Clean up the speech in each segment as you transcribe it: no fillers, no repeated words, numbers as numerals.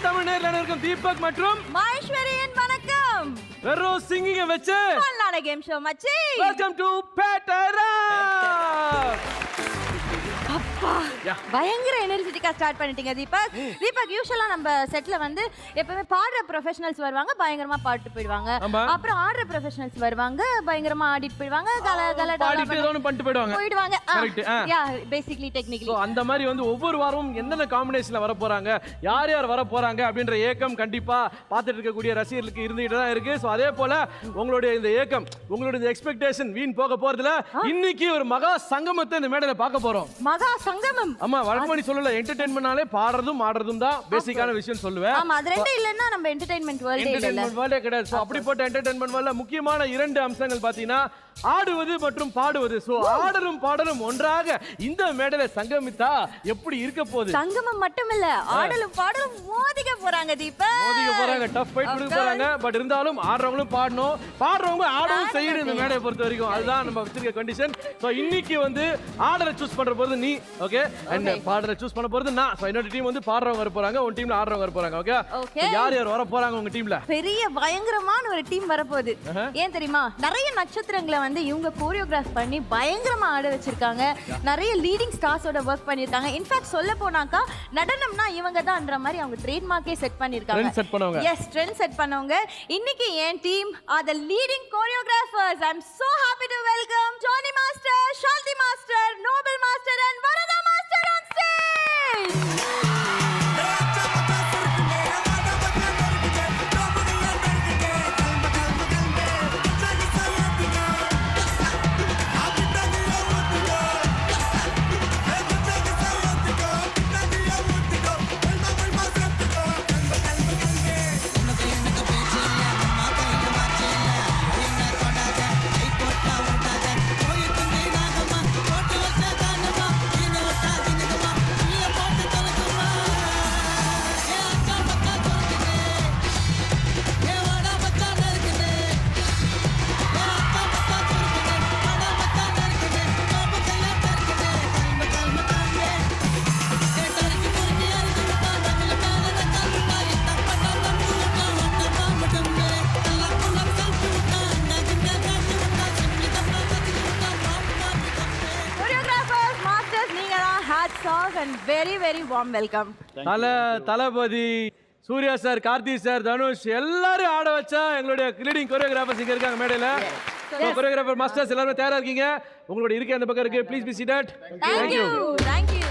தமிழ் நேர்ல இருக்கும் தீபக் மற்றும் மகேஸ்வரியின் வணக்கம். வெறும் சிங்கிங்க வச்சு ஃபன்னான கேம் ஷோ மச்சி. வெல்கம் டு பேட்டரா. அப்பா பயங்கர எனர்ஜெட்டிக்கா ஸ்டார்ட் பண்ணிட்டீங்க தீபக். தீபக் யூசுவலா நம்ம செட்ல வந்து எப்பவுமே பாடுற ப்ரொஃபஷனல்ஸ் வருவாங்க, பயங்கரமா பாடிட்டு போயிடுவாங்க. அப்புறம் ஆடுற ப்ரொஃபஷனல்ஸ் வருவாங்க, பயங்கரமா ஆடிட்டு போயிடுவாங்க, பண்ணிட்டு போயிடுவாங்க. யா பேசிக்கலி டெக்னிக்கலி அந்த மாதிரி வந்து ஒவ்வொரு வாரமும் என்னென்ன காம்பினேஷன்ல வர போறாங்க, யார் யார் வர போறாங்க அப்படின்ற ஏக்கம் கண்டிப்பா பார்த்துட்டு இருக்கக்கூடிய ரசிகர்களுக்கு இருந்துகிட்டு தான் இருக்கு. ஸோ அதே போல உங்களுடைய இந்த ஏக்கம், உங்களுடைய இந்த எக்ஸ்பெக்டேஷன் வீண் போக போறதுல இன்னைக்கு ஒரு மகா சங்கமத்தை இந்த மேடையில பார்க்க போறோம். மகா சங்கமம். ஆமா, வழக்கமணி சொல்லல, என்டர்டெயின்மென்ட்னாலே பாடுறதும் ஆடுறதும் தான் பேசிக்கான விஷயம் சொல்லுவேன். ஆமா, அது ரெண்டு இல்லன்னா நம்ம என்டர்டெயின்மென்ட் வேர்ல்டே கிடையாது. சோ அப்படிப்பட்ட என்டர்டெயின்மென்ட் வேர்ல்ட்ல முக்கியமான இரண்டு அம்சங்கள் பாத்தீங்கன்னா ஆடுவது மற்றும் பாடுவது. சோ ஆடலும் பாடலும் ஒன்றாக இந்த மேடையில சங்கமித்தா எப்படி இருக்க போகுது? சங்கமம் மட்டும் இல்ல, ஆடலும் பாடலும் மோதிக்க போறாங்க தீபக். மோதிக்க போறாங்க, டஃப் ஃபைட் கொடுக்க போறாங்க. பட் இருந்தாலும் ஆடுறவங்களும் பாடணும், பாடுறவங்க ஆடவும் செய்யணும். இந்த மேடையை பொறுத்த வரைக்கும் அதுதான் நம்ம வச்சிருக்க கண்டிஷன். சோ இன்னைக்கு வந்து ஆடரை சூஸ் பண்ற போறது நீ, ஓகே, அண்ட் பாடரை சூஸ் பண்ண போறது நான். சோ என்னோட டீம் வந்து பாடுறவங்க வர போறாங்க, உன் டீம்ல ஆடுறவங்க வர போறாங்க. ஓகே, யார் யார் வர போறாங்க உங்க டீம்ல? பெரிய பயங்கரமான ஒரு டீம் வர போகுது. ஏன் தெரியுமா? நிறைய நட்சத்திரங்களை வந்து இவங்க கோரியோகிராஃப் பண்ணி பயங்கரமா ஆட வச்சிருக்காங்க. நிறைய லீடிங் ஸ்டார்ஸோட வர்க் பண்ணிருக்காங்க. இன்ஃபேக்ட் சொல்ல போனாக்கா நடனம்னா இவங்க தான்ன்ற மாதிரி அவங்க ட்ரேட்மார்க்கே செட் பண்ணிருக்காங்க. ட்ரெண்ட் செட் பண்ணவங்க. எஸ், ட்ரெண்ட் செட் பண்ணவங்க. இன்னைக்கு என் team are the leading choreographers. I am so happy to welcome Johnny master, ஷால்தி master, Noble master and Varadha master on stage. Very very warm welcome. Thalapathy Suriya sir, Karthi sir, Dhanush எல்லாரும் ஆட வச்சா எங்களுடைய leading choreographers இங்க இருக்காங்க மேடையில. கோரியோகிராஃபர் மாஸ்டர்ஸ் எல்லாரும் தயாரா இருக்கீங்க? உங்களுடைய இருக்கை அந்த பக்கம் இருக்கு. Please be seated. Thank you. Thank you.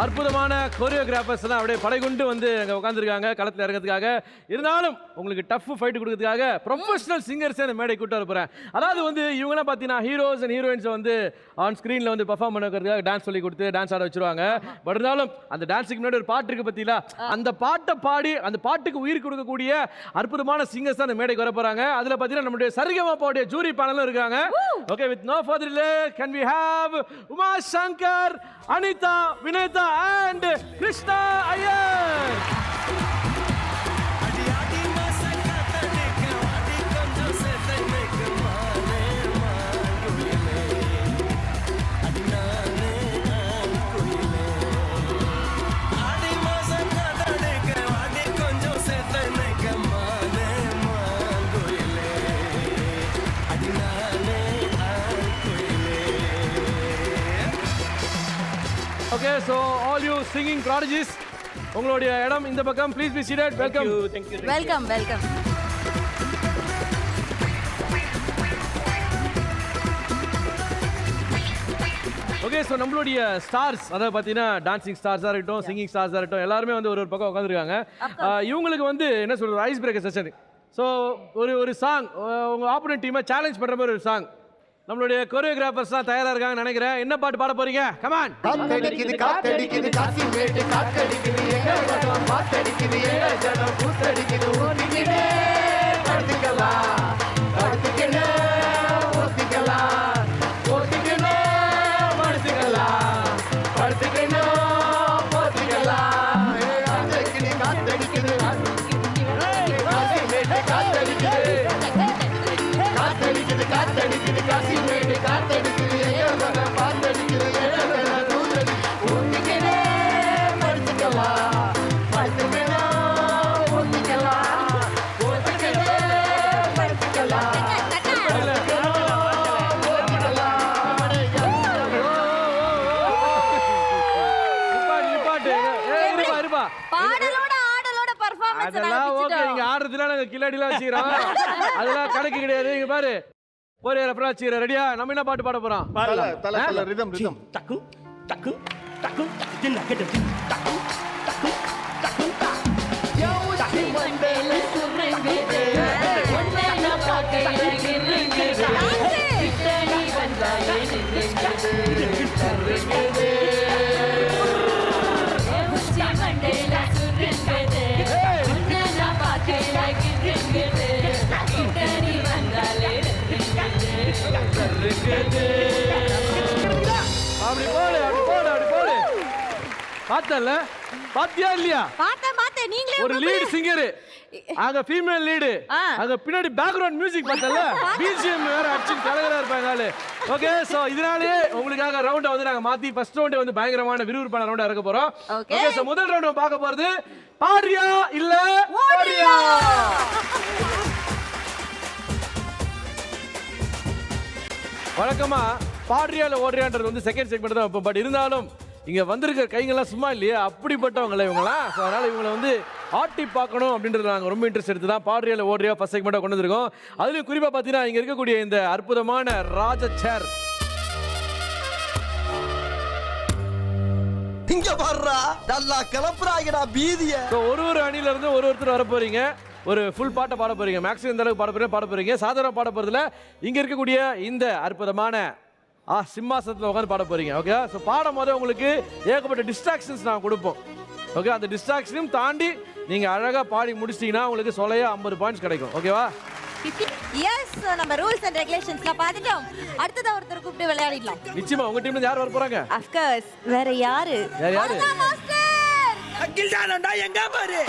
அற்புதமான கோரியோகிராஃபர்ஸ் தான் அப்படியே படைகொண்டு வந்து அங்கே உட்காந்துருக்காங்க களத்தில் இறங்கிறதுக்காக. இருந்தாலும் உங்களுக்கு டஃப் ஃபைட் கொடுக்கறதுக்காக ப்ரொஃபஷனல் சிங்கர்ஸ் இந்த மேடை கூட்டு வர போகிறேன். அதாவது வந்து இவங்களாம் பார்த்தீங்கன்னா ஹீரோஸ் அண்ட் ஹீரோயின்ஸை வந்து ஆன் ஸ்க்ரீனில் வந்து பர்ஃபார்ம் பண்ணுறதுக்காக டான்ஸ் சொல்லி கொடுத்து டான்ஸ் ஆட வச்சிருவாங்க. பட் இருந்தாலும் அந்த டான்ஸுக்கு முன்னாடி ஒரு பாட்டு இருக்கு பார்த்தீங்களா, அந்த பாட்டை பாடி அந்த பாட்டுக்கு உயிர் கொடுக்கக்கூடிய அற்புதமான சிங்கர்ஸ் தான் இந்த மேடைக்கு வர போகிறாங்க. அதில் பார்த்தீங்கன்னா நம்மளுடைய சரிகமாபாவுடைய ஜூரி பேனலும் இருக்காங்க. Okay, with no further delay can we have Uma Shankar, Anitha, Vinetha and Krishna Iyer. Okay, so all you singing prodigies, உங்களுடைய இடம் இந்த பக்கம். Please be seated. Welcome. Thank you. Welcome, welcome. Okay, so நம்மளுடைய ஸ்டார்ஸ், அதாவது பார்த்தீங்கன்னா டான்சிங் ஸ்டார்ஸாக இருக்கட்டும், சிங்கிங் ஸ்டார்ஸாக இருக்கட்டும், எல்லாருமே வந்து ஒரு பக்கம் உட்காந்துருக்காங்க. இவங்களுக்கு வந்து என்ன சொல்கிறது, ஐஸ் பிரேக்கர் செஷன். ஸோ ஒரு சாங் உங்கள் ஆப்போனன்ட் டீமை சேலஞ்ச் பண்ணுற மாதிரி ஒரு சாங். நம்மளுடைய கோரியோகிராஃபர்ஸ்லாம் தயாரா இருக்காங்கன்னு நினைக்கிறேன். என்ன பாட்டு பாட போறீங்க? Come on. காத்தடிக்குது காத்தடிக்குது காசி மேட்டு காத்தடிக்குது எங்க ஜனம் பாத்தடிக்குது எங்க ஜனம் பூத்தடிக்குது ஓடிக்கிட்டே படுத்துக்கலாம் படுத்துக்கலாம் ஓட்டிக்கலாம் ஓட்டிக்கலாம் படுத்துக்கலாம் படுத்துக்கலாம் ஓட்டிக்கலாம். காத்தடிக்குது காத்தடிக்குது காசி மேட்டு காத்தடிக்குது காத்தடிக்குது காத்தடிக்குது காசி மேடு காத்தடிக்குது எங்க பாத்தடிக்குது நாங்க கில்லாடிலாம் வச்சுக்கிறோம். அதெல்லாம் கணக்கு கிடையாது. இங்க பாரு ஒரு ரெஃபரன்ஸ் வச்சுக்கிறேன். ரெடியா? நம்ம என்ன பாட்டு பாட போறோம்? தல ரிதம் டக்கு டக்கு டக்கு தின்ன கெட்டு டக்கு டக்கு டக்கு யோசி மண்டல சுரங்குது ஒண்ணே நான் பாக்கல கிருங்குது கிட்டனி வந்தாயே நின்னுங்குது சருங்குது யோசி மண்டல சுரங்குது ஒண்ணே நான் பாக்கல கிருங்குது கிட்டனி வந்தாலே நின்னுங்குது சருங்குது. அப்படி போடு அப்படி போடு அப்படி போடு. பார்த்தல பாத்தியா இல்லையா? பார்த்தேன் நீங்களே ஒரு லீட் சிங்கர், அங்க ஃபீமேல் லீடு, அங்க பின்னாடி பேக்ரவுண்ட் மியூசிக் பார்த்தல, பிஜிஎம் வேற அடிச்சு கலகரா இருப்பாங்க. ஓகே, சோ இதனாலே உங்களுக்காக ரவுண்ட வந்து நாங்க மாத்தி ஃபர்ஸ்ட் ரவுண்ட் வந்து பயங்கரமான விறுவிறுப்பான ரவுண்டா இருக்க போறோம். ஓகே, சோ முதல் ரவுண்ட் பார்க்க போறது பாடுறியா இல்ல ஓடியா. வழக்கமா பாடுறியா இல்ல ஓடுறியான்றது வந்து செகண்ட் செக்மெண்ட் தான். பட் இருந்தாலும் இங்க வந்திருக்கிற கைங்கெல்லாம் சும்மா இல்லையா, அப்படிப்பட்டவங்களே இவங்களாம். ஸோ அதனால இவங்களை வந்து ஆட்டி பார்க்கணும் அப்படின்றது நாங்கள் ரொம்ப இன்ட்ரெஸ்ட் எடுத்து தான் பாடுறியா இல்ல ஓடுறியா ஃபர்ஸ்ட் செக்மெண்ட்டாக கொண்டு வந்திருக்கோம். அதுலயும் குறிப்பா பார்த்தீங்கன்னா இங்க இருக்கக்கூடிய இந்த அற்புதமான ராஜ சேர். இங்க வர்றா நல்லா கிளப்புறாங்கடா பீதிய. ஸோ ஒரு அணில இருந்து ஒருத்தர் வர போறீங்க, ஒரு ஃபுல் பாட்டை பாட போறீங்க. மேக்ஸிமம் இந்த அளவுக்கு பாட போறீங்க. சாதாரண பாட போறதுல இங்க இருக்கக்கூடிய இந்த அற்புதமான சிம்மாசனத்தில் உட்காந்து பாட போறீங்க. ஓகே, ஸோ பாடும் போது உங்களுக்கு ஏகப்பட்ட டிஸ்ட்ராக்ஷன்ஸ் நான் கொடுப்போம். ஓகே, அந்த டிஸ்ட்ராக்ஷனையும் தாண்டி நீங்க அழகா பாடி முடிச்சிட்டீங்கன்னா உங்களுக்கு சொல்லையா 50 பாயிண்ட்ஸ் கிடைக்கும். ஓகேவா? எஸ், நம்ம ரூல்ஸ் அண்ட் ரெகுலேஷன்ஸ்லாம் பார்த்துட்டோம். அடுத்ததா ஒருத்தர் கூப்பிட்டு விளையாடிடலாம். நிச்சயமா உங்க டீம்ல யார் வர போறாங்க? ஆஃப் கோர்ஸ், வேற யாரு? யாரு? மாஸ்டர் அகில் தானடா எங்க பாரு.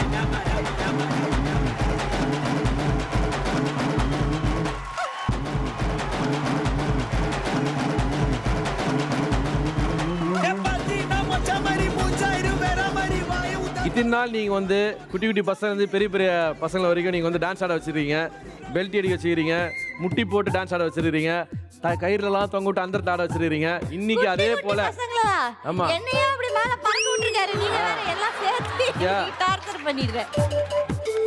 இத்தனை நாள் நீங்க வந்து குட்டி குட்டி பசங்க வந்து பெரிய பெரிய பசங்க வரைக்கும் நீங்க வந்து டான்ஸ் ஆட வச்சிருக்கீங்க, பெல்ட் அடி வச்சிருக்கீங்க, முட்டி போட்டு டான்ஸ் ஆட வச்சிருக்கீங்க, கயிறுலாம் தொங்க விட்டு அந்த ஆட வச்சிருக்கீங்க. இன்னைக்கு அதே போல ஆமா, என்னையும் அப்படி மேல பறக்க விட்டுருக்காரு. நீங்க வேற எல்லாம் சேர்த்து டார்ச்சர் பண்ணிடுறேன்.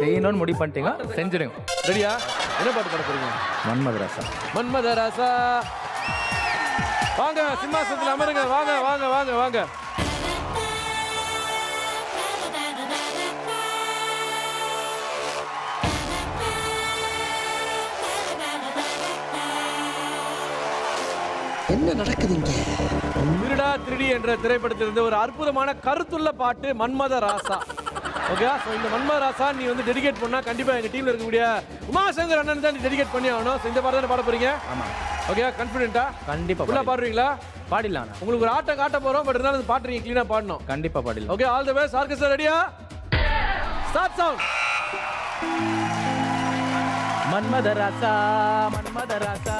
செய்யணும்னு முடிவு பண்ணிட்டீங்க, செஞ்சிடுங்க. ரெடியா? என்ன பாட்டு பாட போறீங்க? மன்மதராசா. மன்மதராசா. வாங்க சிம்மாசனத்தில் அமருங்க. வாங்க வாங்க வாங்க வாங்க. என்ன நடக்குதுங்க? திருடா திருடி என்ற திரைப்படத்திலிருந்து ஒரு அற்புதமான கருத்துள்ள பாட்டு மன்மதராசா. ஓகே, ஸோ இந்த மன்மதராசா நீ வந்து டெடிகேட் பண்ணா கண்டிப்பா எங்க டீம்ல இருக்கக்கூடிய உமாசங்கர் அண்ணன் தான் நீ டெடிகேட் பண்ணி ஆகணும். ஸோ இந்த பாட்டு தானே பாட போறீங்க? ஆமா. ஓகே, கான்ஃபிடென்ட்டா? கண்டிப்பா. ஃபுல்லா பாடுறீங்களா? பாடிடலாம். உங்களுக்கு ஒரு ஆட்டம் காட்ட போறோம், பட் இருந்தாலும் அந்த பாட்டு நீங்க க்ளீனா பாடணும். கண்டிப்பா பாடிடலாம். Okay, all the best. Orchestra ரெடியா? Start sound. மன்மதராசா மன்மதராசா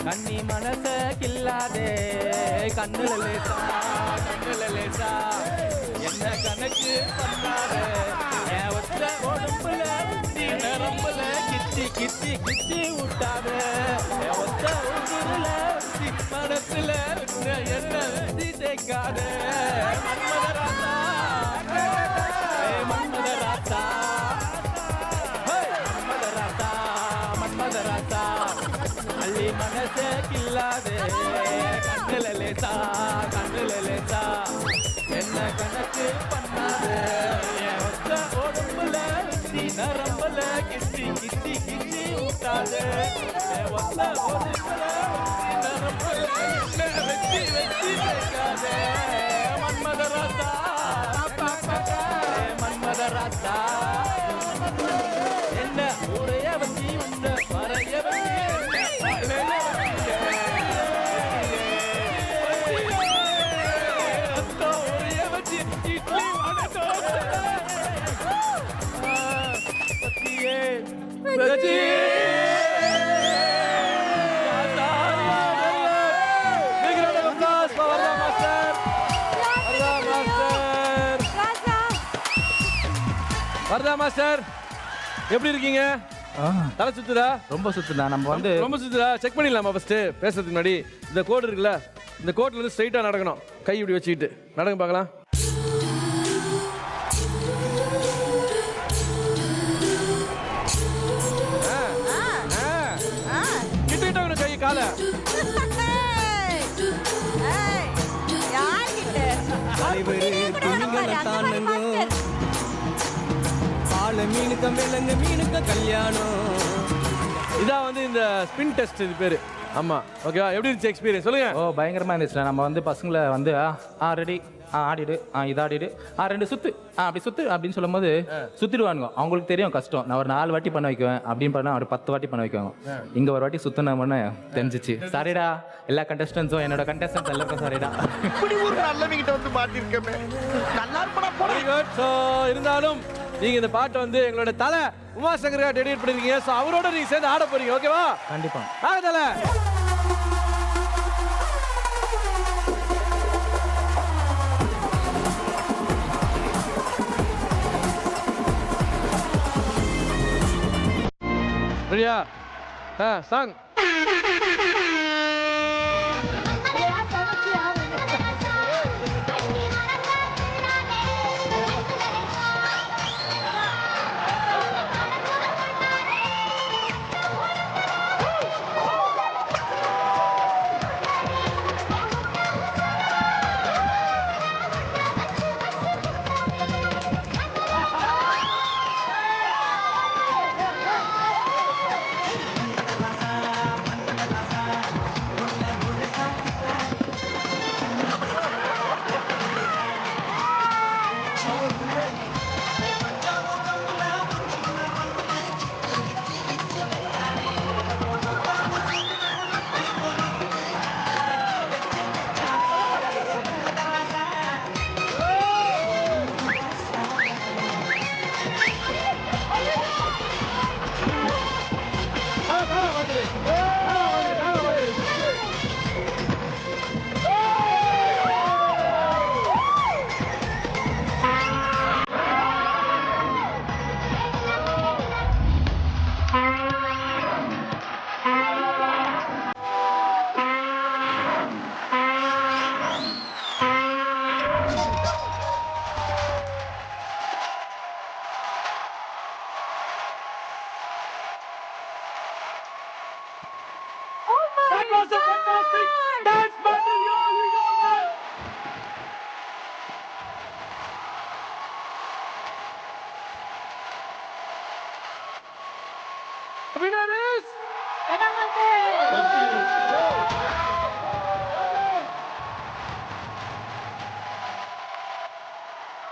கண்ணி மனச கில்லாதே கண்ணுல லேசா கண்ணுல லேசா என்ன கணக்கு பண்ணாதே என் ஒத்த உடம்புல நீ நரம்புல கிச்சி கிச்சி கிச்சி விட்டாதே என் ஒத்த உருல மனசுல என்ன வெட்டி தேக்காதே மன்மதராசா மன்மதராசா அள்ளி மனச கில்லாதே கண்ணுல லேசா கண்ணுல லேசா என்ன கணக்கு பண்ணாதே என் ஒத்த உடம்புல நீ நரம்புல கிச்சி கிச்சி கிச்சி விட்டாதே என் ஒத்த உடம்புல நீ நரம்புல என்ன வெட்டி வெட்டி வைக்காதே மன்மதராசா மன்மதராசா என்ன உடைய வச்சி உன்ன மறைய வச்சி வரதா மாஸ்டர், எப்படி இருக்கீங்க? தலை சுத்துதா? ரொம்ப சுத்துதா. நம்ம வந்து ரொம்ப சுத்துதா. செக் பண்ணிடலாமா ஃபர்ஸ்ட் பேசுறதுக்கு முன்னாடி? இந்த கோடு இருக்குல்ல, இந்த கோட்ல இருந்து ஸ்ட்ரைட்டா நடக்கணும். கை இப்படி வச்சுக்கிட்டு நடங்க பார்க்கலாம். தலை. மீனுக்க மிளங்க மீனுக்க கல்யாணம். இதான் வந்து இந்த ஸ்பின் டெஸ்ட் இது பேரு. ஆமா ஓகேவா, எப்படி இருந்துச்சு எக்ஸ்பீரியன்ஸ் சொல்லுங்க. ஓ பயங்கரமாக இருந்துச்சுல. நம்ம வந்து பசங்களை வந்து ரெடி ஆடிடு இதாடிடு ரெண்டு சுத்து அப்படி சுத்து அப்படின்னு சொல்லும் போது சுத்திடுவானுங்க. அவங்களுக்கு தெரியும் கஷ்டம். நான் ஒரு 4 வாட்டி பண்ண வைக்குவேன் அப்படின்னு பண்ணா ஒரு 10 வாட்டி பண்ண வைக்குவாங்க. இங்க ஒரு வாட்டி சுத்தினோம்னு தெரிஞ்சிச்சு. சரிடா எல்லா கண்டஸ்டன்ஸும் என்னோட கண்டஸ்டன்ஸ் எல்லாருக்கும் சரிடா. இப்படி ஒரு நல்லவங்கிட்ட வந்து மாட்டிருக்கமே. நல்லா இருப்படா போடா. Very good. ஸோ இருந்தாலும் நீங்க இந்த பாட்டை வந்து எங்களோட தலை உமாசங்கர் டெடிகேட் பண்ணிருக்கீங்க. ஸோ அவரோட நீங்க சேர்ந்து ஆட போறீங்க. ஓகேவா? கண்டிப்பா. தலை. ரெடியா? சாங்.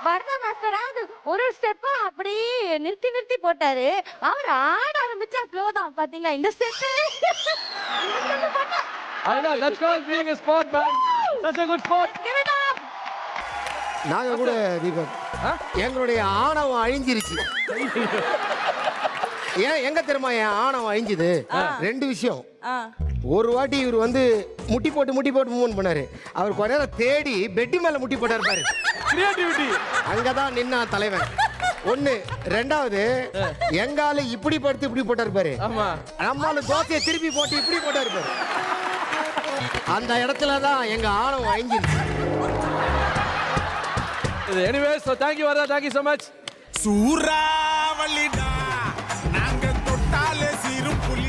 பரதநாட்டியம் ஒரு ஸ்டெப் அப்படியே நிறுத்தி நிறுத்தி போட்டாரு. அவர் ஆட ஆரம்பிச்சா க்ளோதான் பாத்தீங்களா இந்த step. I know that's called being a sport man. That's a good sport. நாங்க கூட தீபக் எங்களுடைய ஆணவம் அழிஞ்சிருச்சு. ஏன் எங்க தெரியுமா என் ஆணவம் அழிஞ்சுது? 2 விஷயம். ஒரு வாட்டி இவர் வந்து முட்டி போட்டு மூவ் பண்ணாரு. அவர் கொஞ்ச நேரம் தேடி பெட்டி மேல முட்டி போட்டாரு பாரு. கிரியேட்டிவிட்டி. அங்கதான் நின்னா தலைவன். 1. 2வது எங்கால இப்படி படுத்து இப்படி போட்டாரு பாரு. ஆமா. நம்மால தோசையை திருப்பி போட்டு இப்படி போட்டாரு பாரு. அந்த இடத்துல தான் எங்க ஆணவம் அழிஞ்சிருச்சு. Anyway, so thank you Varda, thank you so much. சூறாவளிடா நாங்க தொட்டாலே சிறு புலி.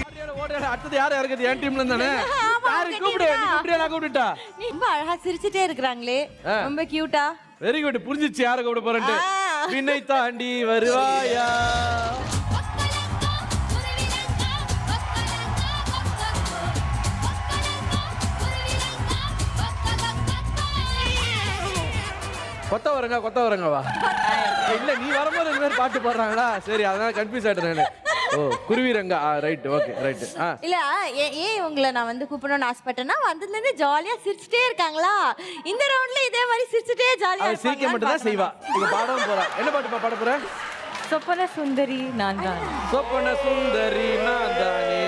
அடுத்தது யார் இறக்குது? என் டீம்ல இருந்தானே. யாரு கூப்பிடு? நீ கூப்பிடு, நான் கூப்பிட்டா. ரொம்ப அழகா சிரிச்சிட்டே இருக்காங்களே, ரொம்ப கியூட்டா. Very good. புரிஞ்சிச்சு யாரை கூப்பிட போறேன்ட்டு. விண்ணை தாண்டி வருவாயா. கொத்த வரங்கவா? இல்ல நீ வரும்போது இந்த மாதிரி பாட்டு பாடுறாங்களா? சரி அதனால கன்ஃபியூஸ் ஆயிட்டேன் நானு. ஓ குருவிரங்கா. Right okay right. இல்ல ஏன் உங்களை நான் வந்து கூப்பிடணும்னு ஆசைப்பட்டேன்னா வந்ததுல இருந்து ஜாலியா சிரிச்சிட்டே இருக்காங்களா. இந்த ரவுண்ட்ல இதே மாதிரி சிரிச்சிட்டே ஜாலியா அவ சிரிக்க மட்டும் தான் செய்வா. இங்க பாடவும் போறா. என்ன பாட்டு பாட போற? சொப்பன சுந்தரி நான் தான். சொப்பன சுந்தரி நான் தானே.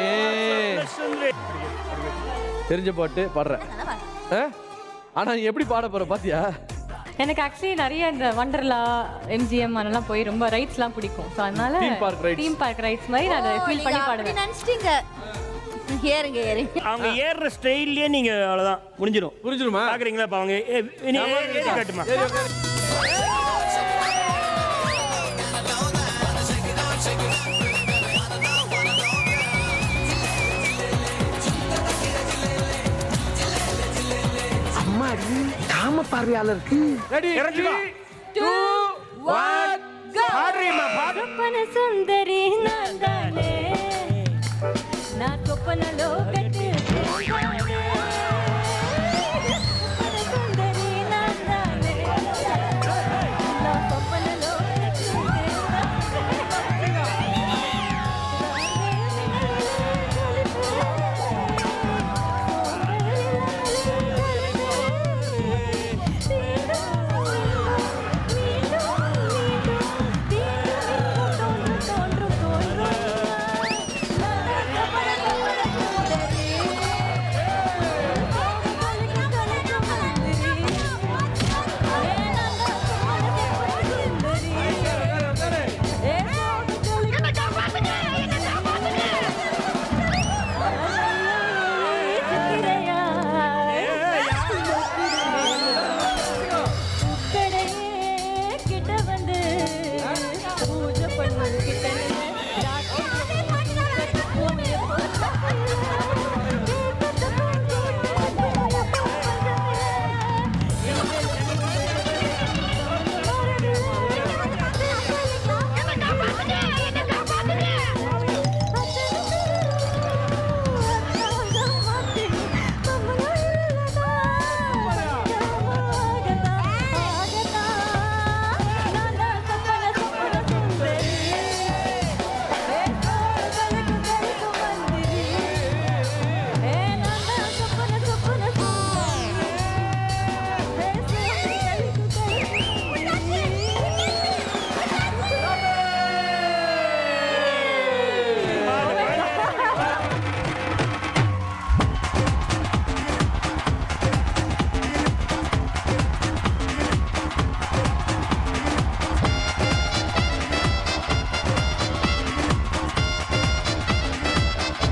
தெரிஞ்ச பாட்டு பாடுறேன். ஆனா நீ எப்படி பாட போற பாத்தியா? எனக்கு ஆக்சுவலி நிறைய இந்த வண்டர்லா எம்ஜிஎம் அதெல்லாம் போய் ரொம்ப ரைட்ஸ்லாம் பிடிக்கும். ஸோ அதனால தீம் பார்க் ரைட்ஸ் மாதிரி நான் அதை ஃபீல் பண்ணி பாடுவேன். நினைச்சிட்டீங்க. ஏறுங்க. அவங்க ஏறுற ஸ்டைல்லே நீங்க அவ்வளவுதான் புரிஞ்சிருமா? பாக்குறீங்களா? இப்ப அவங்க ஏறி காட்டுமா? பார்வையாளருக்கு ரெடி இறங்கிக்கோ. 2 1 பாடுறீம்மா, பாடு. சொப்பன சுந்தரி நான் தானே நான் சொப்பனలో கட்டு சொப்பன சுந்தரி நான் தானே நான் சொப்பనలో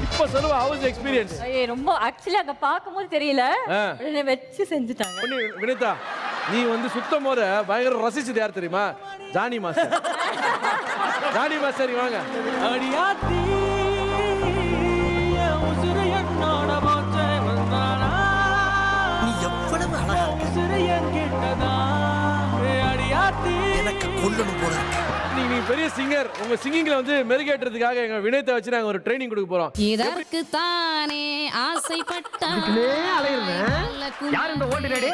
இப்போ சொல்லுவா how was the experience ரொம்ப ஆக்சுவலி அங்க பாக்கும்போது தெரியல உடனே வச்சு செஞ்சுட்டாங்க பொண்ணு வினிதா நீ வந்து சுத்தம் போத பயங்கர ரசிச்சது யார் தெரியுமா ஜானி மாஸ்டர் ஜானி மாஸ்டர் வாங்க அடியாத்தி உசுறு என்னோட போச்சே வந்தானா நீ எவ்வளவு அழகா இருக்க. உசுறு என்கிட்டதா அடியாத்தி எனக்கு கொல்லணும் போல இருக்கு. நீங்க பெரிய சிங்கர் உங்க சிங்கிங்ல வந்து மெருகேற்றதுக்காக எங்க வினயத்தை வச்சு நாங்க ஒரு ட்ரைனிங் கொடுக்க போறோம் இதற்கு தானே ஆசைப்பட்டான் யார் இந்த ஓல்டு லேடி?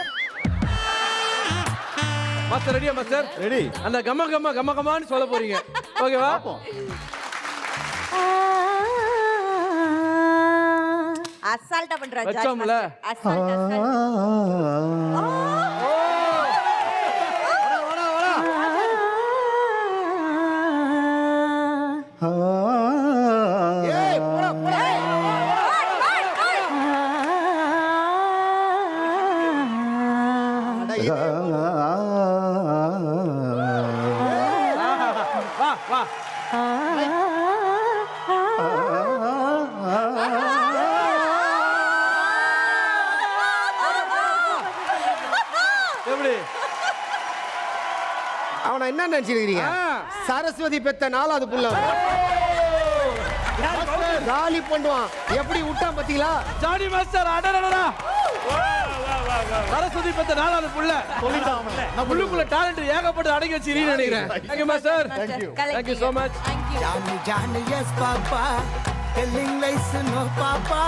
மாஸ்டர் ரெடியா மாஸ்டர் ரெடி அந்த கம்மன்னு சொல்ல போறீங்க ஓகேவா அசால்ட்டா பண்றா வச்சோம்ல? அசால்ட் ஏய் போடா போடா அட, இது- வா வா எப்படி அவனை என்ன நினைச்சிருக்கீங்க சரஸ்வதி பெத்த நாலாவது புள்ள காலி பண்ணுவான் எப்படி விட்டான் பாத்தீங்களா ஜானி மாஸ்டர் அடடடடா சரஸ்வதி பத்த நாலாவது புள்ள நான் உள்ளுக்குள்ள டாலண்ட் ஏகப்பட்டு அடங்கி வச்சிருக்கீங்கன்னு நினைக்கிறேன் thank you master thank you so much Johnny, Johnny, yes, Papa. Telling lies, no, Papa.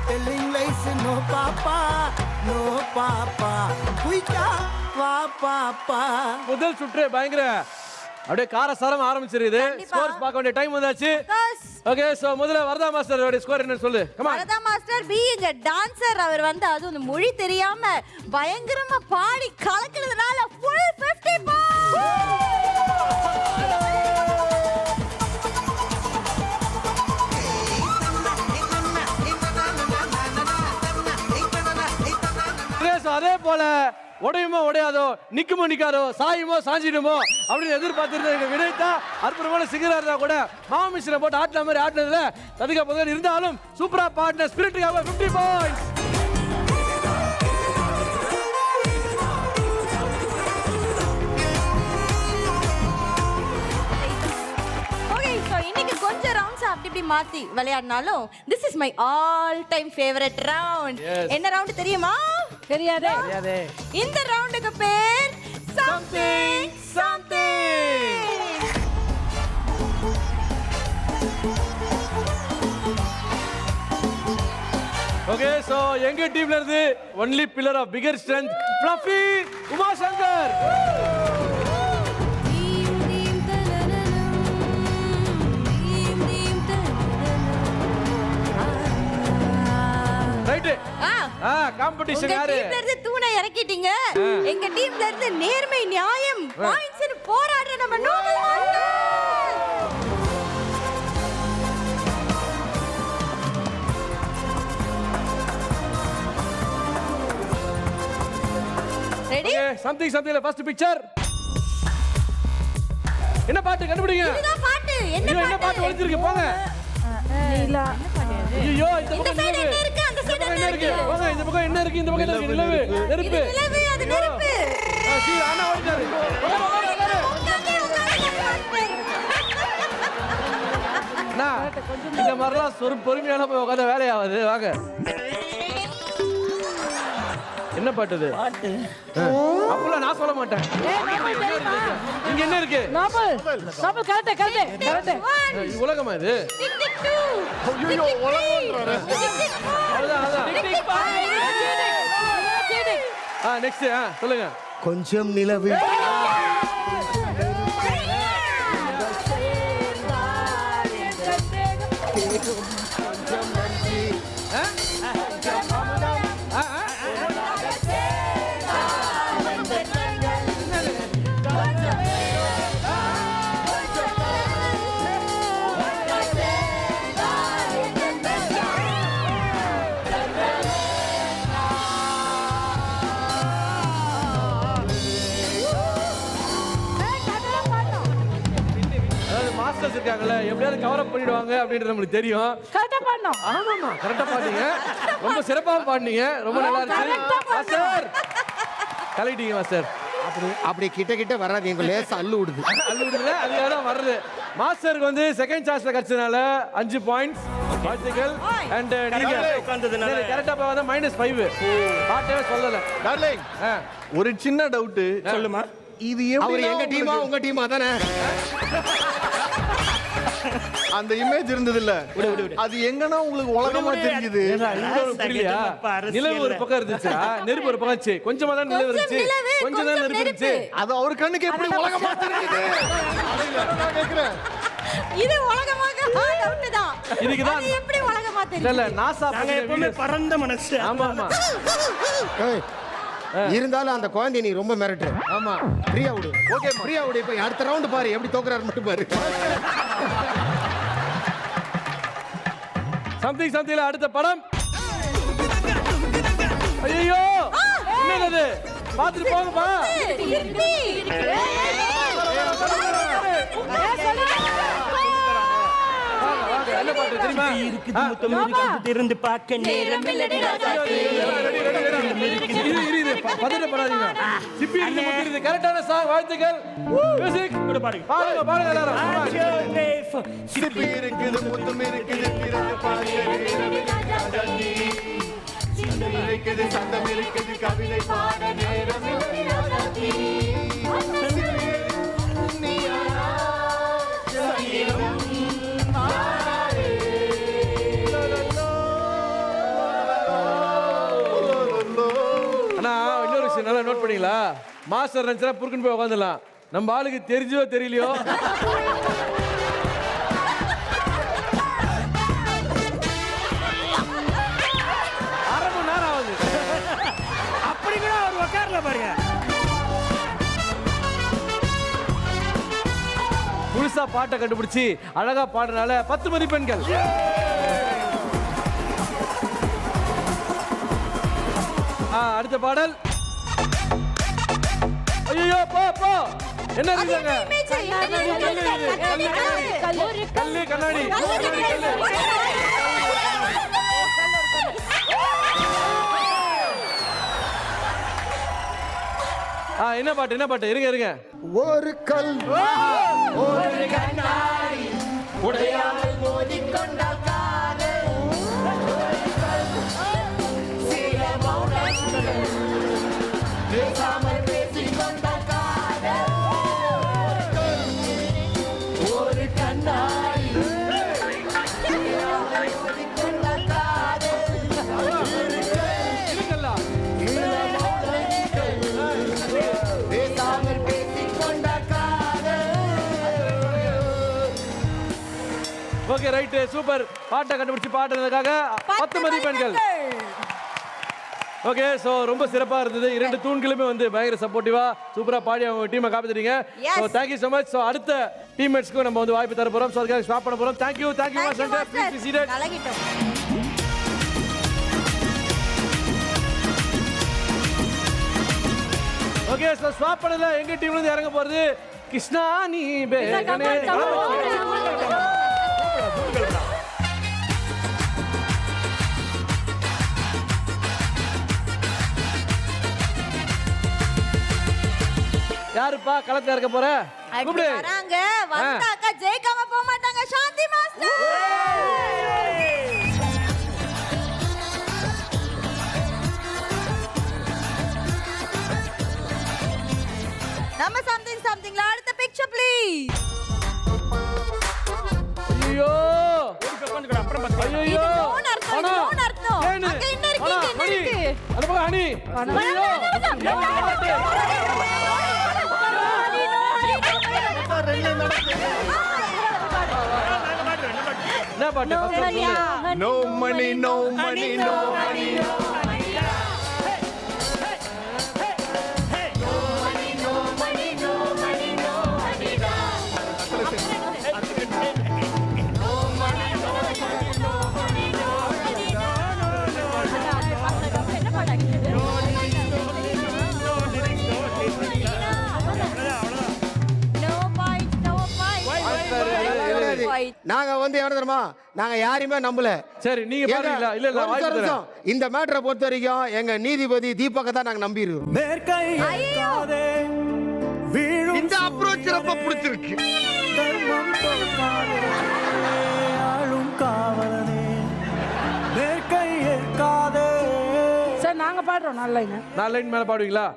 Telling lies, no, Papa. No, Papa. Kuita, va, Papa. முதல் சுற்று பயங்கர அப்படியே காரசாரம் ஆரம்பிச்சிருக்குது ஸ்கோர்ஸ் பார்க்க வேண்டிய டைம் வந்தாச்சு ஓகே சோ முதல்ல வரதா மாஸ்டரோட ஸ்கோர் என்ன சொல்லு கம் ஆன் வரதா மாஸ்டர் பீயிங் a dancer அவர் வந்து அது அந்த மொழி தெரியாம பயங்கரமா பாடி கலக்குறதுனால full 50 அதே போல உடையுமோ உடையாதோ நிக்குமோ நிக்காதோ சாயுமோ சாஞ்சிடுமோ அப்படின்னு எதிர்பார்த்திருந்த எங்க வினய்தா அற்புதமான சிங்கரா இருந்தா கூட மாமா மிஷினை போட்டு ஆட்டின மாதிரி ஆட்டினதுல ததுக்க போதும் இருந்தாலும் சூப்பரா பாடின ஸ்பிரிட்டுக்காக 50 பாயிண்ட்ஸ் ஓகே சோ இன்னைக்கு கொஞ்சம் ரவுண்ட்ஸ் அப்படி இப்படி மாத்தி விளையாடினாலும் this is my all time favorite round Yes. என்ன ரவுண்ட் தெரியுமா தெரியாதே. இந்த ரவுண்டுக்கு பேர் சம்திங் சம்திங். ஓகே சோ எங்க டீம்ல இருந்து only pillar of figure strength fluffy Umashankar. Right. Competition யாரு? உங்க டீம்ல இருந்து தூணை இறக்கிட்டீங்க. எங்க டீம்ல இருந்து நேர்மை நியாயம் பாயிண்ட்ஸ் போராடுற நம்ம நோபல் வாண்டர். ரெடி? சம்திங் சம்திங்ல ஃபர்ஸ்ட் பிக்சர். என்ன பாட்டு கண்டுபிடிங்க. இதுதான் பாட்டு. என்ன பாட்டு ஒளிஞ்சிருக்கு போங்க. நீலா. ஐயோ இந்த இந்த பக்கம் சைடு என்ன இருக்கு? அந்த சைடு என்ன இருக்கு? போங்க இந்த பக்கம் என்ன இருக்கு? இந்த பக்கம் என்ன இருக்கு? நிலவு. நெருப்பு. நிலவு அது நெருப்பு. சீ அண்ணா ஓடிட்டாரு. அண்ணா இந்த மாதிரிலாம் பொறுமையான போய் உட்கார்ந்த வேலையாவது வாங்க. என்ன பாட்டு இது? அப்பலாம் நான் சொல்ல மாட்டேன். இங்க என்ன இருக்கு? Nobel correct. உலகமா இது? ஐயோ உலகம்ன்றாரு. அதான். நெக்ஸ்ட் சொல்லுங்க. கொஞ்சம் நிலவு. மாஸ்டர்ஸ் இருக்காங்கல்ல எப்படியாவது கவர் அப் பண்ணிடுவாங்க அப்படின்றது நம்மளுக்கு தெரியும். கரெக்டா பண்ணோம். ஆமாமா கரெக்டா பாடுனீங்க. ரொம்ப சிறப்பா பாடுனீங்க. ரொம்ப நல்லா இருந்துச்சு. Master collecting master. அப்படி கிட்ட வராதீங்க, லேசா அள்ளு விடுது. அள்ளு விடுதுல அதுக்காக தான் வருது. மாஸ்டருக்கு வந்து செகண்ட் சான்ஸ்ல கிடைச்சதுனால 5 பாயிண்ட்ஸ் வாழ்த்துக்கள். அண்ட் நீங்க உட்கார்ந்ததுனால கரெக்டா போவாத -5 பாட்டவே சொல்லல. டார்லிங் ஒரு சின்ன டவுட் சொல்லுமா. இது அவர் எங்க டீமா உங்க டீமா தானே? அந்த இமேஜ் இருந்தது இல்ல, அது எங்கன்னா உங்களுக்கு உலகமா தெரியுது. புரியலையா? நிலவு ஒரு பக்கம் இருந்துச்சா, நெருப்பு ஒரு பக்கம் இருந்துச்சு. கொஞ்சமா தான் நிலவு இருந்துச்சு, கொஞ்சம் தான் நெருப்பு இருந்துச்சு. அது அவர் கண்ணுக்கு எப்படி உலகமா தெரியுது? நான் கேக்குறேன். இது உலகமாக டவுட் தான். இதுக்கு தான் எப்படி உலகமா தெரியும்? இல்ல நாசா நாங்க எப்பவுமே பரந்த மனசு. ஆமா ஆமா. இருந்தாலும் அந்த குழந்தை நீ ரொம்ப மிரட்டு. ஆமா ஃப்ரீயா விடு. ஓகே ஃப்ரீயா விடு. இப்போ அடுத்த ரவுண்ட் பாரு எப்படி தோக்குறாரு மட்டும் பாரு. சம்திங் சம்திங்ல அடுத்த படம். ஐயோ என்னது? பாத்துட்டு போங்கப்பா. என்ன பாட்டு தெரியுமா? இருக்குது முத்தம் இருக்குது இருந்து பார்க்க நேரம் இல்லடி ராஜாத்தி. இது பதட்டப்படாதீங்க. சிப்பி இருந்து முத்திருது. கரெக்டான சாங். வாழ்த்துக்கள். மியூசிக் கூட பாருங்க. பாருங்க எல்லாரும். சிப்பி இருக்குது, முத்தம் இருக்குது, திறந்து பார்க்க நேரம் இல்லடி ராஜாத்தி. சிந்தம் இருக்குது, சந்தம் இருக்குது, கவிதை பாட நேரம் இல்லடி ராஜாத்தி. அண்ணா இன்னொரு விஷயம் நல்லா நோட் பண்ணீங்களா? மாஸ்டர் நினைச்சா புருக்குன்னு போய் உட்காந்துடலாம். நம்ம ஆளுக்கு தெரிஞ்சோ தெரியலையோ அரை மணி நேரம் ஆகுது. அப்படி கூட அவர் உட்காரல பாருங்க. முழுசா பாட்டை கண்டுபிடிச்சி அழகா பாடுறதுனால 10 மதிப்பெண்கள். அடுத்த பாடல். ஐயோ போ போ. என்ன இருக்குங்க? கல்லு கண்ணாடி. என்ன பாட்டு என்ன பாட்டு? இருங்க ஒரு கல் ஒரு கண்ணாடி உடையாமல் மோதிக்கொண்டால் காதல். சில மௌனங்கள் ஓகே ரைட் சூப்பர். பாட்டை கண்டுபிடிச்சு பாடுறதுக்காக 10 மதிப்பெண்கள். ஓகே சோ ரொம்ப சிறப்பா இருந்தது. 2 தூண்களுமே வந்து பயங்கர சப்போர்ட்டிவா சூப்பரா பாடி அவங்க டீமை காப்பாத்திட்டீங்க. So thank you so much. So அடுத்த டீம்மேட்ஸ்க்கு நம்ம வந்து வாய்ப்பு தர போறோம். சோ அதுக்காக ஸ்டாப் பண்ண போறோம். Thank you master. Please be seated. Okay so swap பண்ணல எங்க டீம்ல இருந்து இறங்க போறது கிருஷ்ணா நீ பேகனே. யாருப்பா களத்துல இருக்க போற? கூப்பிடு. வராங்க. வந்தாக்க ஜெயிக்காம போக மாட்டாங்க. சாந்தி மாஸ்டர். நம்ம சம்திங்ல அடுத்த பிக்சர் ப்ளீஸ். ஐயோ அப்புறம் பாத்து. ஐயோ நோன் அர்த்தம். அங்க என்ன இருக்கு? அத போக ஹனி. என்ன பாட்டு? No money, no money, no money, no money. நாங்க வந்து என்ன தெரியுமா, நாங்க யாரையுமே நம்பல. சரி நீங்க பாருங்களா? இல்ல இல்ல வாய்ப்பு தரேன். இந்த மேட்டரை பொறுத்த வரைக்கும் எங்க நீதிபதி தீபக்க தான் நாங்க நம்பி இருக்கோம். இந்த அப்ரோச் ரொம்ப பிடிச்சிருக்கு. சார் நாங்க பாடுறோம் 4 லைன். 4 லைன் மேல பாடுவீங்களா?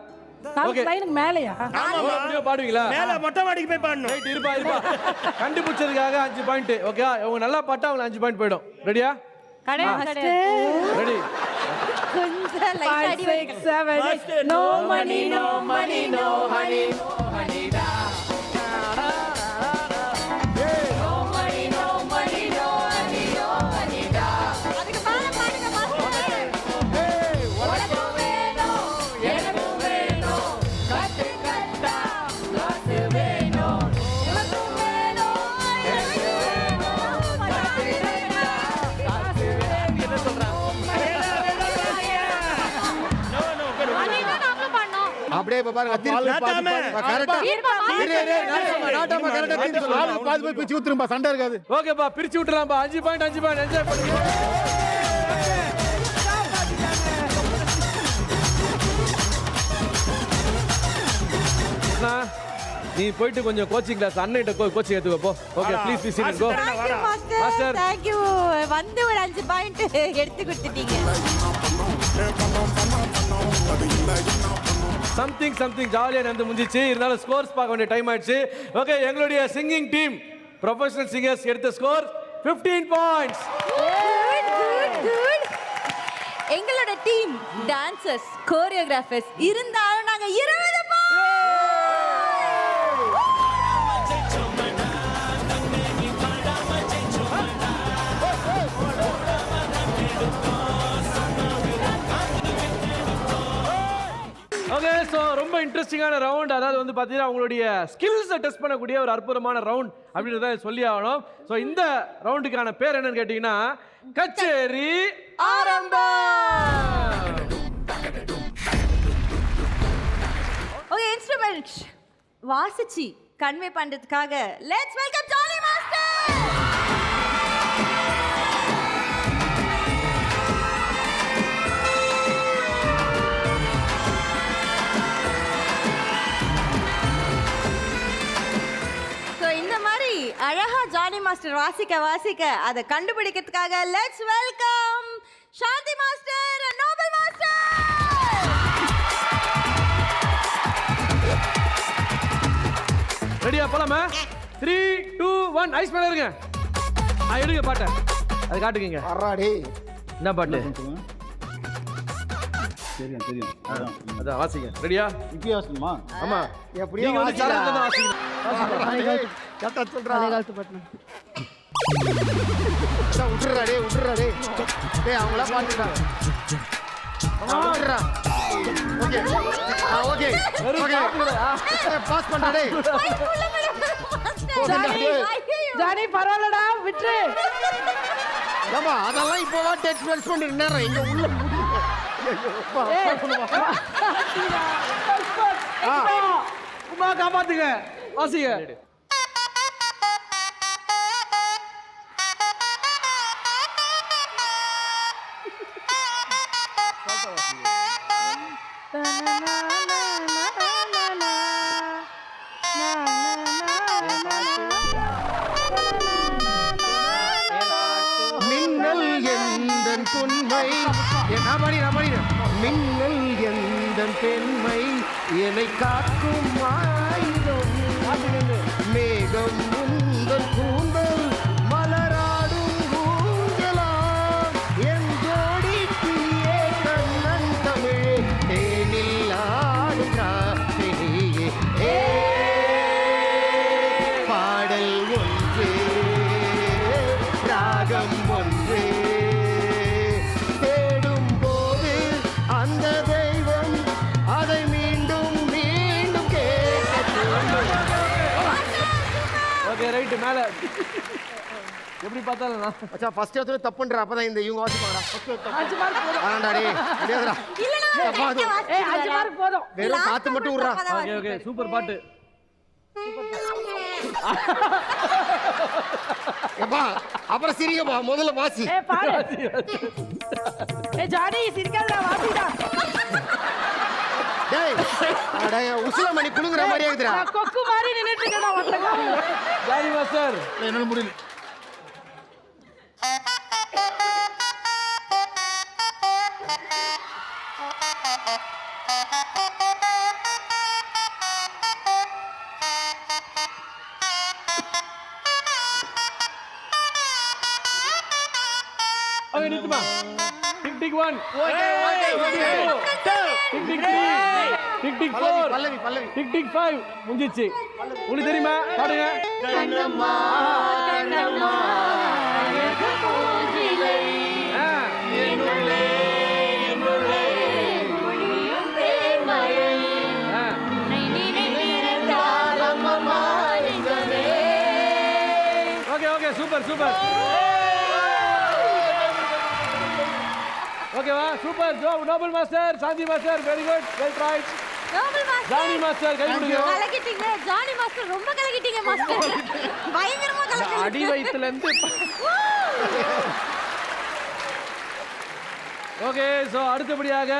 4 லைனுக்கு மேலயா? அப்படியே பாடுவீங்களா? மேல மொட்டை மாடிக்கு போய் பாடணும். ரைட் இருப்பா. கண்டுபிடிச்சதுக்காக 5 பாயிண்ட். ஓகே அவங்க நல்லா பாட்டா அவங்க 5 பாயிண்ட் போய்டும். ரெடியா? ரெடி. கொஞ்சம் லைட் அடி 6 7 no money no money no honey no honey da. No money no money no honey no honey da. அதுக்கு மேல பாடுங்க மாஸ்டர். உனக்கு வேணும் எனக்கு வேணும் கட்டு கட்டா காசு வேணும். உனக்கு வேணும் எனக்கு வேணும் கட்டு கட்டா காசு வேணும். என்ன சொல்றாங்க? அப்படியே இப்ப பாருங்க நாட்டாம கரெக்டா தீர்த்து சொல்லுங்க. பாதி போய் பிச்சு ஊத்துரும்பா, சண்டை இருக்காது. ஓகேப்பா பிரிச்சு விட்டுறலாம்பா. 5 பாயிண்ட் என்ஜாய் பண்ணுங்க. நீ போயிட்டு கொஞ்சம் கோச்சிங் கிளாஸ் அண்ணன்கிட்ட கோச்சிங் எடுத்துக்கோ போ. ஓகே ப்ளீஸ் ப்ளீஸ் சீட் கோ. Master thank you. வந்து ஒரு 5 பாயிண்ட் எடுத்து கொடுத்துட்டீங்க. சம்திங் ஜாலியா நடந்து முடிஞ்சிச்சு. இருந்தாலும் ஸ்கோர்ஸ் பார்க்க வேண்டிய டைம் ஆயிடுச்சு. ஓகே எங்களுடைய சிங்கிங் டீம் ப்ரொஃபஷனல் சிங்கர்ஸ் எடுத்த ஸ்கோர் 15 பாயிண்ட்ஸ். குட். எங்களோட டீம் டான்சர்ஸ் கோரியோகிராஃபர்ஸ் இருந்தாலும் நாங்க 20 ஓகே ஸோ ரொம்ப இன்ட்ரெஸ்டிங்கான ரவுண்ட். அதாவது வந்து பார்த்தீங்கன்னா உங்களுடைய ஸ்கில்ஸை டெஸ்ட் பண்ணக்கூடிய ஒரு அற்புதமான ரவுண்ட் அப்படின்றத சொல்லி ஆகணும். ஸோ இந்த ரவுண்டுக்கான பேர் என்னன்னு கேட்டிங்கன்னா கச்சேரி ஆரம்பம். ஓகே இன்ஸ்ட்ருமெண்ட் வாசிச்சி கன்வே பண்றதுக்காக லெட்ஸ் வெல்கம் ஜானி மாஸ்டர். அழகா ஜானி மாஸ்டர் வாசிக்க அதை கண்டுபிடிக்கிறதுக்காக let's welcome Shanthi master and Noble master. ரெடியா போலாமா? 3 2 1 ஐஸ் மேல இருங்க. எடுங்க பாட்டை அது காட்டுங்க. அறாடி என்ன பாட்டு? தெரியும். அதான் வாசிங்க. ரெடியா? இப்பயே வாசிக்கணுமா? ஆமா. எப்படியோ நீங்க வந்து வாசிக்கலாம். வாசிங்க. கரெக்டா சொல்றா. காலத்து பாட்டு. விட்டுறா டே விட்டுறா டே டேய் அவங்களா பாத்துட்டாங்க விட்டுறா ஓகே ஓகே ஓகே பாஸ் பண்றா டேய் ஜானி பரவாயில்லடா விட்டுரு. ஏமா அதெல்லாம் இப்போ டெக்ஸ்ட் மெல்ஸ் பண்ணி நேரம் இங்க உள்ள உமா காப்பாத்துங்க வாசிங்க. மின்னல் எந்தன் பொன்மை மின்னல் எந்தன் பெண்மை என்னை காக்கும் ஆயிரம் மேகம் உந்தன் கூந்தல் மலராடும் ஊஞ்சலாம் என் ஜோடிக்கியே கண்ணன் தமிழே தேனில் ஆடும் ராத்திரியே பாடல் ஒன்று ராகம் ஒன்று தேடும் போது அந்த தெய்வம் அதை மீண்டும் மீண்டும் கேட்க ஓகே ரைட் மேல எப்படி பார்த்தாலும் அச்சா ஃபர்ஸ்ட் இடத்துல தப்பு பண்ற அப்பதான் இந்த இவங்க வாசிப்பாங்கடா 5 மார்க் போதும். ஆண்டா டேய் முடியாதுடா தப்பா அது. 5 மார்க் போதும். வெறும் காத்து மட்டும் விடுறா ஓகே ஓகே சூப்பர் பாட்டு. எப்பா அப்புறம் சிரிங்கப்பா முதல்ல வாசி பாரு. ஜானி சிரிக்காதடா வாசிடா. டேய் அட உசிலமணி குளுங்கற மாதிரியே இருக்குடா நான் கொக்கு மாதிரி நின்னுட்டு இருக்கேன்டா ஒட்டகா. ஜானி மாஸ்டர் என்னால முடியல. ஓகே நித்துமா. Tick tick 1 okay okay okay tick tick 3 tick tick 4 பல்லவி பல்லவி டிக் டிக் 5 முடிஞ்சிச்சு. உங்களுக்கு தெரியுமா பாடுங்க. கண்ணம்மா கண்ணம்மா அழகு பூஜிலை என்னுள்ளே என்னுள்ளே ஒளியும் தேன்மழை நினைத்தாலம்மா நெஞ்சமே. Okay okay super super. ஓகேவா super Noble master Shanthi master very good well tried. Noble master Johnny master கை கொடுங்க. கலக்கிட்டீங்க ஜானி மாஸ்டர் ரொம்ப கலக்கிட்டீங்க மாஸ்டர் பயங்கரமா கலக்கிட்டீங்க அடி வயித்துல இருந்து ஓகே சோ அடுத்தபடியாக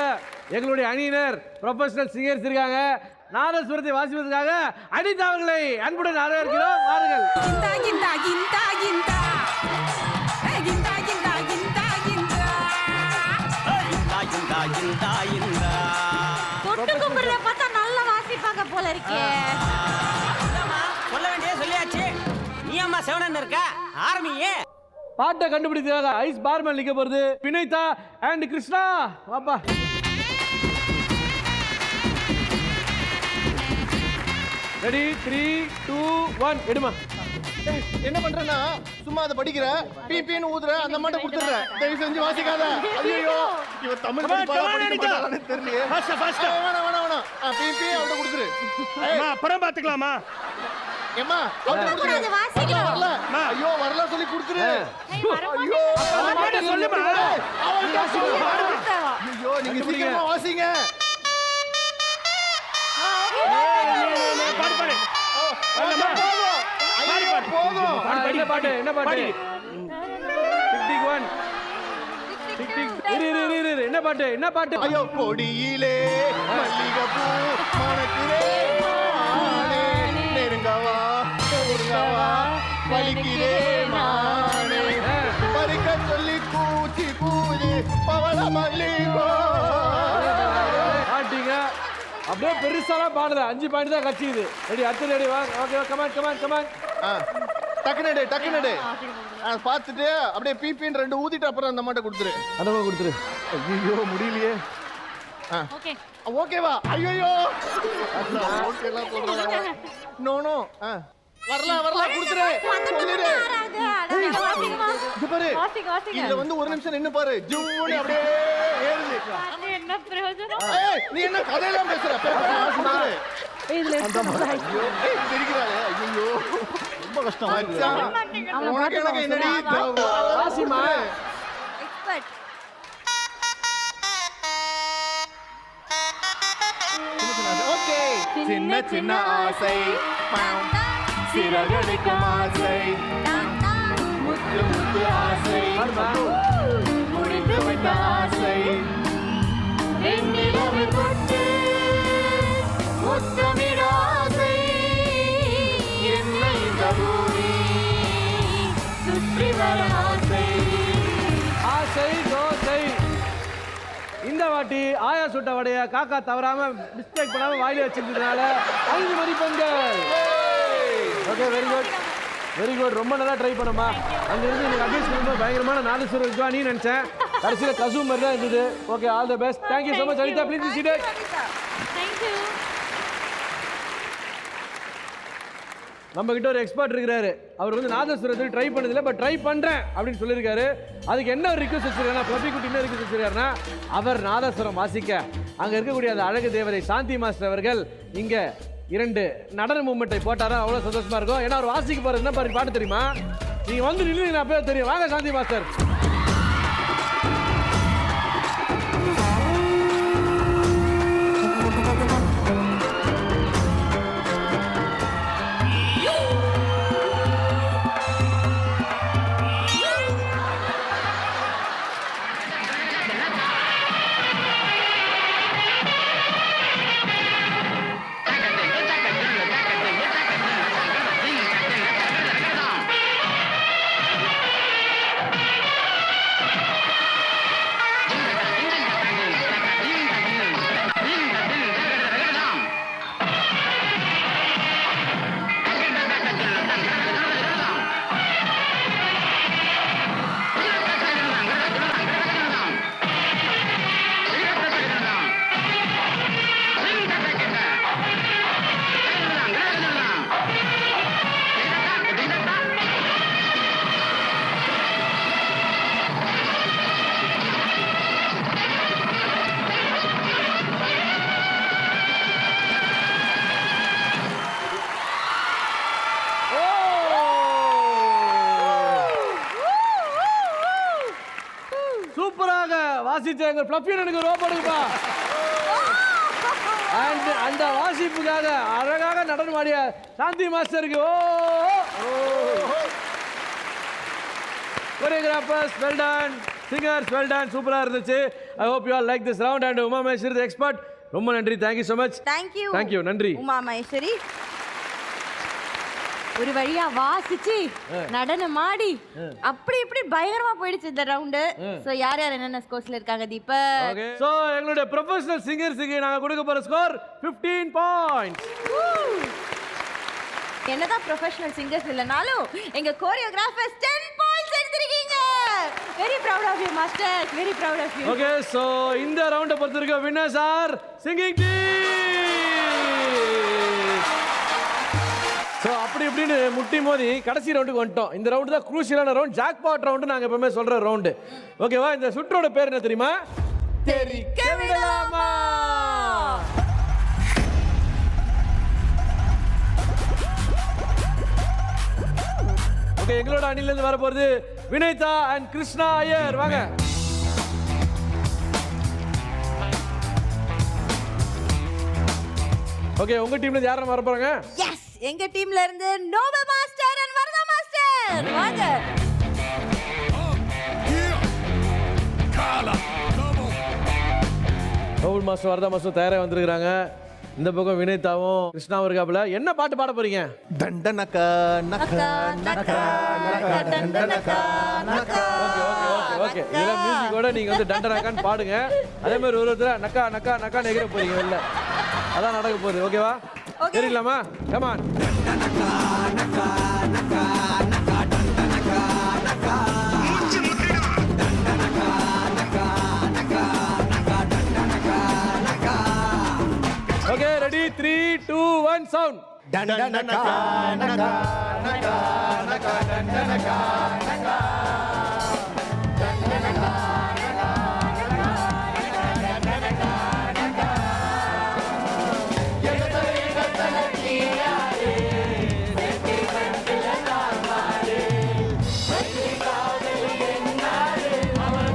எங்களுடைய அணியினர் ப்ரொஃபஷனல் சிங்கர்ஸ் இருக்காங்க. நாதஸ்வரத்தை வாசிப்பதற்காக அனிதா அவர்களை அன்புடன் வரவேற்கிறோம். வாருங்கள். Kinta Kinta Kinta Kinta Kinta Kinta Kinta Kinta தொட்டு கும்பிடுற பார்த்தா நல்லா வாசிப்பாங்க போல இருக்கே. சொல்ல வேண்டிய சொல்லியாச்சு. நீ அம்மா செவனன் இருக்க ஆரம்பியே. பாட்டை கண்டுபிடித்ததாக ஐஸ் பார்மன் நிக்க போறது வினைதா அண்ட் கிருஷ்ணா. வாப்பா. ரெடி 3 2 1 எடுமா. என்ன பண்றேன்னா சும்மா அதை படிக்கிற பீப்பின்னு ஊதுற அந்த மாட்ட கொடுத்துற. தயவு செஞ்சு வாசிக்காத. ஐயோ இவ தமிழ் படிப்பானே தெரியலையே. Fast fast. வேணாம் வேணாம் வேணாம் பீப்பி அவட்ட கொடுத்துரு. அம்மா அப்புறம் பாத்துக்கலாமா? ஏம்மா அவட்ட கொடுத்துரு. அது வாசிக்கணும். வரல. ஐயோ வரல சொல்லி கொடுத்துரு. ஐயோ அந்த பாட்டை சொல்லுமா? அவட்ட சொல்லு. ஐயோ நீங்க சீக்கிரமா வாசிங்க. பாடு பாடு. ஐயோ போதும். என்ன பாட்டு என்ன பாட்டு? டிக் டிக் 1 டிக் டிக் இரு என்ன பாட்டு என்ன பாட்டு? ஐயோ கொடியிலே மல்லிகைப்பூ மணக்குதே மானே நெருங்கவா நெருங்கவா வலிக்கிறே மானே பறிக்க சொல்லி கூச்சி பூஜி பவள மல்லிகோ. பாட்டீங்க அப்படியே பெருசாலாம் பாடுற 5 பாயிண்ட் தான் கட்சிக்குது. ரெடி அடுத்து ரெடி வா. Okay come on come on come on. டக்குனு பார்த்துட்டு அப்படியே பீப்பின்னு 2 ஊதிட்டு அப்புறம் அந்த மாட்டை கொடுத்துரு. அந்த மாதிரி கொடுத்துரு. ஐயோ முடியலையே. ஓகே ஓகேவா? ஐயோ ஓகேலாம் சொல்றாங்க. நோ நோ வரலாம் கொடுத்துரு சொல்லிடு இங்க பாரு வாசிங்க இதுல வந்து ஒரு நிமிஷம் நின்னு பாரு ஜூனு அப்படியே ஏறுது அது என்ன பிரயோஜனம் ஏய் நீ என்ன கதையெல்லாம் பேசுற கொடுத்துரு இதுல தெரிகிறாளே ஐயோ ரொம்ப கஷ்டமா இருக்கு உனக்கு எனக்கு என்னடி வாசிமா எக்ஸ்பர்ட் ஓகே சின்ன சின்ன ஆசை சிறகடிக்கும் ஆசை முத்து முத்து ஆசை முடிந்து விட்ட ஆசை வெண்ணிலவு தொட்டு முத்தமிட ஆசை என்னை இந்த பூமி சுற்றி வர ஆசை ஆசை தோசை. இந்த வாட்டி ஆயா சுட்ட வடைய காக்கா தவறாம மிஸ்டேக் பண்ணாம வாயில வச்சிருந்ததுனால 5 மதிப்பெண்கள். ஓகே வெரி குட் ரொம்ப நல்லா ட்ரை பண்ணமா. அங்க இருந்து எனக்கு அட்வைஸ் பண்ணும்போது பயங்கரமான நாதஸ்வரம் இருக்குவா நீ நினைச்சேன். கடைசியில் கசூ மாதிரி தான் இருந்தது. Okay all the best. Thank you so much Anitha. Please sit. Thank you. நம்ம கிட்ட ஒரு எக்ஸ்பர்ட் இருக்கிறாரு. அவர் வந்து நாதஸ்வரத்துக்கு ட்ரை பண்ணதில்லை, பட் ட்ரை பண்றேன் அப்படின்னு சொல்லியிருக்காரு. அதுக்கு என்ன ரிக்வஸ்ட் வச்சிருக்காருன்னா, ஃப்ளபி குட்டி என்ன ரிக்வஸ்ட் வச்சிருக்காருன்னா, அவர் நாதஸ்வரம் வாசிக்க அங்க இருக்கக்கூடிய அந்த அழகு தேவதை சாந்தி மாஸ்டர் அவர்கள் இங்க 2 நடன மூமெண்ட்டை போட்டாரா அவ்வளவு சந்தோஷமா இருக்கும். ஏன்னா அவர் வாசிக்க போறது என்ன பாட்டு தெரியுமா? நீங்க வந்து நின்று அப்பவே தெரியும். வாங்க சாந்தி மாஸ்டர். சூப்பராக வாசிச்ச எங்க ஃப்ளஃபி எனக்கு ரோப் எடுப்பா. அந்த வாசிப்புக்காக அழகாக நடனம் ஆடிய சாந்தி மாஸ்டருக்கு choreographers well done, singers well done, சூப்பரா இருந்துச்சு. I hope you all like this round and Uma Maheswari the expert. ரொம்ப நன்றி. Thank you so much. Thank you நன்றி உமா மகேஸ்வரி. ஒரு வழியா வாசிச்சு நடனம் ஆடி அப்படி இப்படி பயங்கரமா போயிடுச்சு இந்த ரவுண்டு. சோ யார் யார் என்னென்ன ஸ்கோர்ஸ்ல இருக்காங்க தீபக்? ஓகே சோ எங்களுடைய ப்ரொபஷனல் சிங்கர்ஸ்க்கு நாங்க கொடுக்க போற ஸ்கோர் 15 பாயிண்ட்ஸ். என்னதான் ப்ரொபஷனல் சிங்கர்ஸ் இல்லனாலும் எங்க கோரியோகிராஃபர்ஸ் 10 பாயிண்ட்ஸ் எடுத்துருக்கீங்க. Very proud of you masters, very proud of you. Okay so இந்த ரவுண்ட பொறுத்தவரைக்கும் winners are singing team. So அப்படி இப்படின்னு முட்டி மோதி கடைசி ரவுண்டுக்கு வந்துட்டோம். இந்த ரவுண்டு தான் குரூஷியலான ரவுண்ட், ஜாக்பாட் ரவுண்டு நாங்கள் எப்பவுமே சொல்கிற ரவுண்டு. ஓகேவா? இந்த சுற்றோட பேர் என்ன தெரியுமா? தெரிக்க விடலாமா. ஓகே எங்களோட அணிலேருந்து வர போகிறது வினய்தா அண்ட் கிருஷ்ணா ஐயர். வாங்க. ஓகே உங்க டீம்ல யாரும் வர போறாங்க? எஸ் எங்க டீம்ல இருந்து நோபா மாஸ்டர் அண்ட் வரதா மாஸ்டர் வாங்க. நோபல் மாஸ்டர் வரதா மாஸ்டர் தயாரா வந்திருக்காங்க. இந்த பக்கம் வினய்தாவும் கிருஷ்ணாவும் இருக்காப்ல. என்ன பாட்டு பாட போறீங்க? தண்டனக்கா நக்கா நக்கா நக்கா தண்டனக்கா நக்கா. ஓகே இதெல்லாம் மியூசிக்கோட நீங்க வந்து டண்டனக்கான்னு பாடுங்க. அதே மாதிரி ஒரு ஒருத்தர நக்கா நக்கா நக்கா நெகிர போறீங்க இல்ல. அதான் நடக்க போகுது. ஓகேவா? தெரியலாமா? Come on. டண்டனக்கா நக்கா நக்கா நக்கா டண்டனக்கா நக்கா மூச்சு முத்திடா. டண்டனக்கா நக்கா நக்கா நக்கா டண்டனக்கா நக்கா. Okay ready 3 2 1 sound. டண்டனகா நகா நகா நகா டண்டனகா நகா டண்டனகா நகா டண்டனகா நகா எகதல நீயாரே செட்டி கண்டல நாமாரே வைகை காதல் என்னாரே அவன்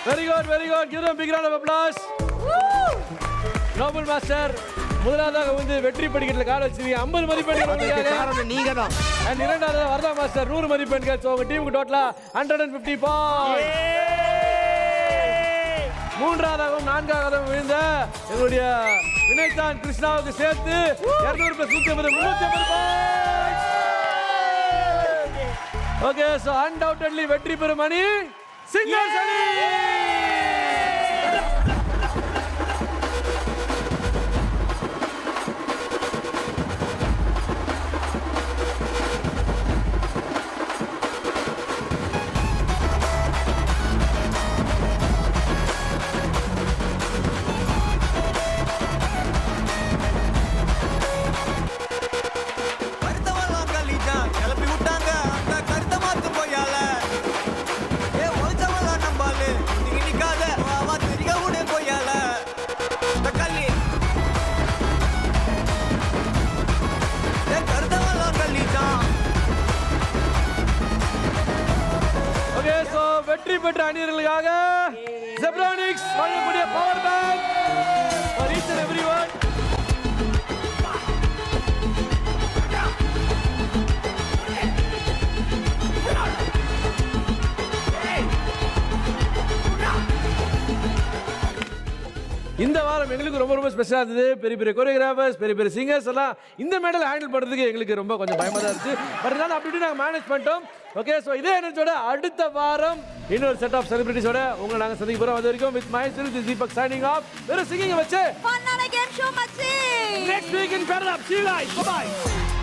very good. Give them a big round of applause. Noble Master, முதலாவதாக வந்து வெற்றி படிக்கட்டில் கால வச்சிருக்கீங்க 50 மதிப்பெண்கள் காரணம் நீங்க தான். அண்ட் இரண்டாவதாக வரதா மாஸ்டர் 100 மதிப்பெண்கள். ஸோ உங்க டீமுக்கு டோட்டலா 150 பாயிண்ட்ஸ். மூன்றாவதாகவும் நான்காவதாகவும் விழுந்த எங்களுடைய வினய்தான் கிருஷ்ணாவுக்கு சேர்த்து 200 + 150 350 பாயிண்ட்ஸ். ஓகே, ஸோ அன்டவுட்டட்லி வெற்றி பெறும் அணி சிங்கர்ஸ் அணி. வெற்றி பெற்ற அணியர்களுக்காக Zebronics வழங்கக்கூடிய power bank for each and everyone. இந்த வாரம் எங்களுக்கு ரொம்ப ரொம்ப ஸ்பெஷலாக இருந்தது. பெரிய பெரிய கோரியோகிராஃபர்ஸ், பெரிய பெரிய சிங்கர்ஸ் எல்லாம் இந்த மேடல் ஹேண்டில் பண்ணுறதுக்கு எங்களுக்கு ரொம்ப கொஞ்சம் பயமாக தான் இருந்துச்சு. பட் இருந்தாலும் அப்படி நாங்கள் மேனேஜ் பண்ணிட்டோம். ஓகே, ஸோ இதே எனர்ஜியோட அடுத்த வாரம் இன்னொரு செட் ஆஃப் செலிபிரிட்டிஸோட உங்களை நாங்கள் சந்திக்க போகிறோம். அது வரைக்கும் with myself Deepak signing off. வெறும் சிங்கிங் வச்சு ஃபன்னான கேம் ஷோ மச்சி. நெக்ஸ்ட் வீக் இன் பேரலாப். See you guys. Bye bye.